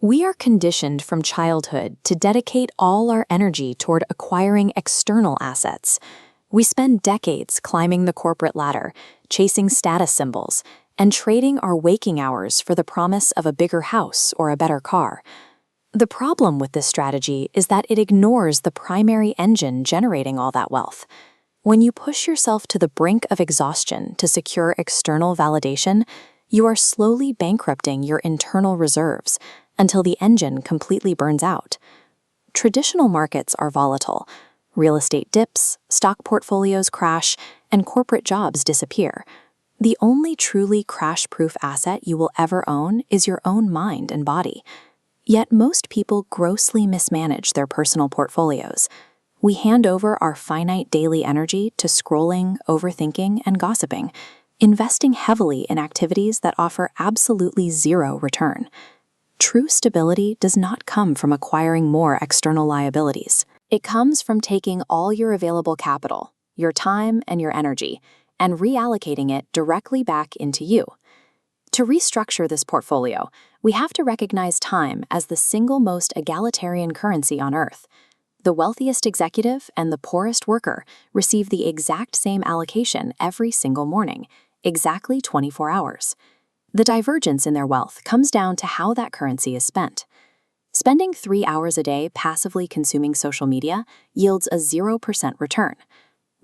We are conditioned from childhood to dedicate all our energy toward acquiring external assets. We spend decades climbing the corporate ladder, chasing status symbols, and trading our waking hours for the promise of a bigger house or a better car. The problem with this strategy is that it ignores the primary engine generating all that wealth. When you push yourself to the brink of exhaustion to secure external validation, you are slowly bankrupting your internal reserves until the engine completely burns out. Traditional markets are volatile. Real estate dips, stock portfolios crash, and corporate jobs disappear. The only truly crash-proof asset you will ever own is your own mind and body. Yet most people grossly mismanage their personal portfolios. We hand over our finite daily energy to scrolling, overthinking, and gossiping, investing heavily in activities that offer absolutely zero return. True stability does not come from acquiring more external liabilities. It comes from taking all your available capital, your time and your energy, and reallocating it directly back into you. To restructure this portfolio, we have to recognize time as the single most egalitarian currency on Earth. The wealthiest executive and the poorest worker receive the exact same allocation every single morning, exactly 24 hours. The divergence in their wealth comes down to how that currency is spent. Spending 3 hours a day passively consuming social media yields a 0% return.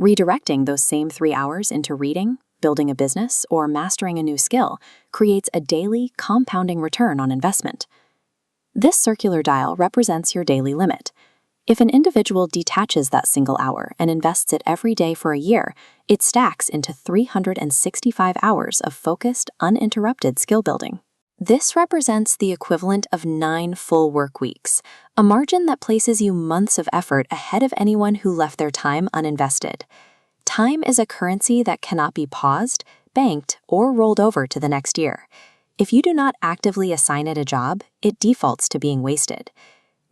Redirecting those same 3 hours into reading, building a business, or mastering a new skill creates a daily, compounding return on investment. This circular dial represents your daily limit. If an individual detaches that single hour and invests it every day for a year, it stacks into 365 hours of focused, uninterrupted skill building. This represents the equivalent of 9 full work weeks, a margin that places you months of effort ahead of anyone who left their time uninvested. Time is a currency that cannot be paused, banked, or rolled over to the next year. If you do not actively assign it a job, it defaults to being wasted.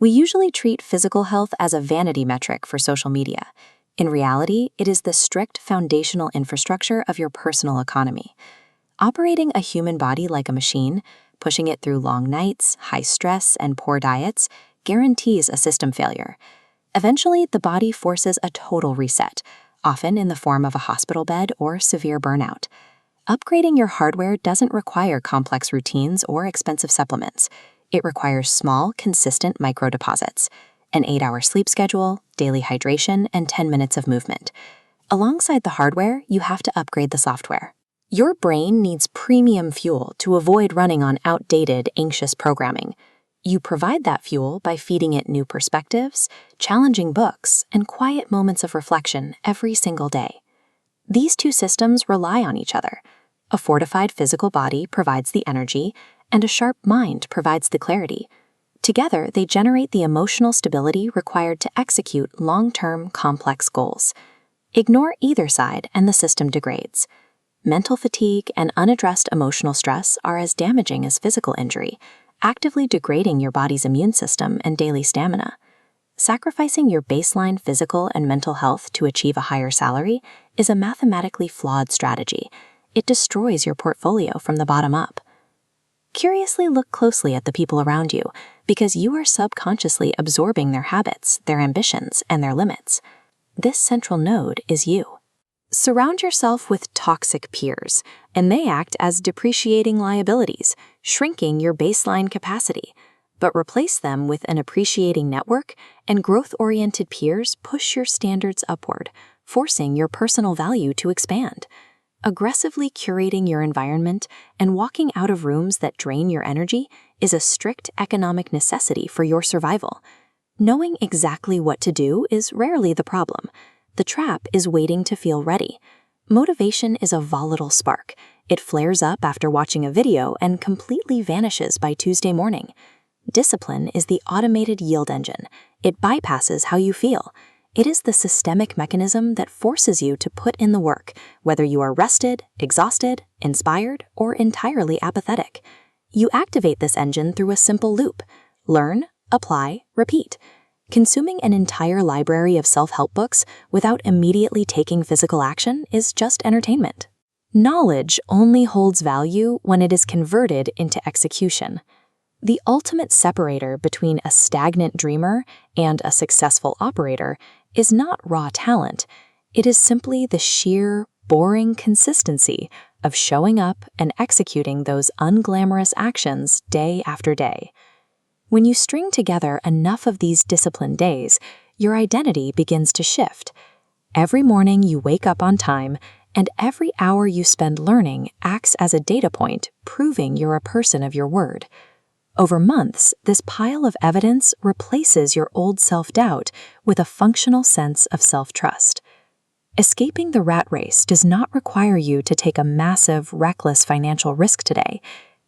We usually treat physical health as a vanity metric for social media. In reality, it is the strict foundational infrastructure of your personal economy. Operating a human body like a machine, pushing it through long nights, high stress, and poor diets, guarantees a system failure. Eventually, the body forces a total reset, often in the form of a hospital bed or severe burnout. Upgrading your hardware doesn't require complex routines or expensive supplements. It requires small, consistent microdeposits, an 8-hour sleep schedule, daily hydration, and 10 minutes of movement. Alongside the hardware, you have to upgrade the software. Your brain needs premium fuel to avoid running on outdated, anxious programming. You provide that fuel by feeding it new perspectives, challenging books, and quiet moments of reflection every single day. These two systems rely on each other. A fortified physical body provides the energy, and a sharp mind provides the clarity. Together, they generate the emotional stability required to execute long-term, complex goals. Ignore either side and the system degrades. Mental fatigue and unaddressed emotional stress are as damaging as physical injury, actively degrading your body's immune system and daily stamina. Sacrificing your baseline physical and mental health to achieve a higher salary is a mathematically flawed strategy. It destroys your portfolio from the bottom up. Curiously look closely at the people around you, because you are subconsciously absorbing their habits, their ambitions, and their limits. This central node is you. Surround yourself with toxic peers, and they act as depreciating liabilities, shrinking your baseline capacity. But replace them with an appreciating network, and growth-oriented peers push your standards upward, forcing your personal value to expand. Aggressively curating your environment and walking out of rooms that drain your energy is a strict economic necessity for your survival. Knowing exactly what to do is rarely the problem. The trap is waiting to feel ready. Motivation is a volatile spark. It flares up after watching a video and completely vanishes by Tuesday morning. Discipline is the automated yield engine. It bypasses how you feel. It is the systemic mechanism that forces you to put in the work, whether you are rested, exhausted, inspired, or entirely apathetic. You activate this engine through a simple loop: learn, apply, repeat. Consuming an entire library of self-help books without immediately taking physical action is just entertainment. Knowledge only holds value when it is converted into execution. The ultimate separator between a stagnant dreamer and a successful operator is not raw talent. It is simply the sheer, boring consistency of showing up and executing those unglamorous actions day after day. When you string together enough of these disciplined days, your identity begins to shift. Every morning you wake up on time, and every hour you spend learning acts as a data point proving you're a person of your word. Over months, this pile of evidence replaces your old self-doubt with a functional sense of self-trust. Escaping the rat race does not require you to take a massive, reckless financial risk today.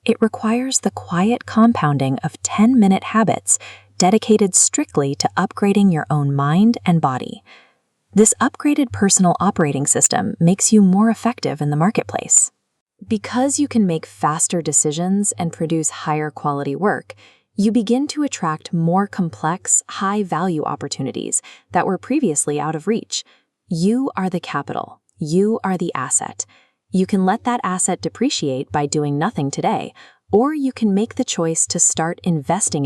It requires the quiet compounding of 10-minute habits dedicated strictly to upgrading your own mind and body. This upgraded personal operating system makes you more effective in the marketplace. Because you can make faster decisions and produce higher quality work, you begin to attract more complex, high-value opportunities that were previously out of reach. You are the capital. You are the asset. You can let that asset depreciate by doing nothing today, or you can make the choice to start investing